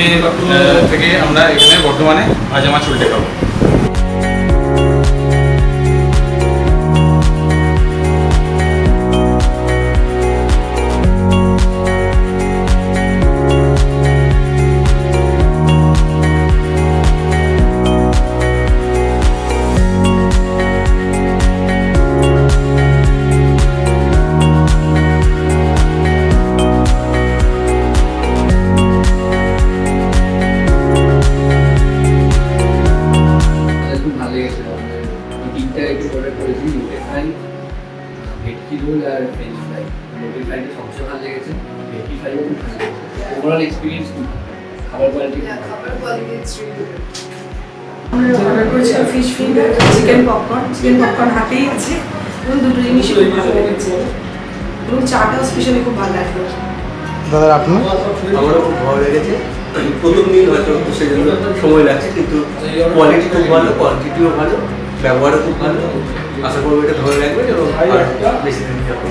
আজকে থেকে আমরা এখানে বর্ধমানে ভাজা মাছ উল্টে খাবো। ভেটকি রোল আর ফ্রেঞ্চ ফ্রাই, রোলের ফ্রাইটা সবচেয়ে ভালো লেগেছে, ভেটকি ফ্রাইও খুব ভালো লেগেছে। ওভারঅল এক্সপিরিয়েন্স খুব খাবার কোয়ালিটি আমরা অর্ডার করেছিলাম ফিশ ফিঙ্গার, চিকেন পপকর্ন হাতেই আছে এবং দুটো জিনিসই খুব ভালো লেগেছে এবং চাটাও স্পেশালি খুব ভালো লাগলো। দাদা আপনার? আমারও খুব ভালো লেগেছে। প্রথম দিন হয়তো সেজন্য সময় লাগছে, কিন্তু কোয়ালিটি খুব ভালো, কোয়ান্টিটিও ভালো, ব্যবহারও খুব ভালো। আশা করবো এটা ভালো লাগবে এবং বেশি দিন যাবো।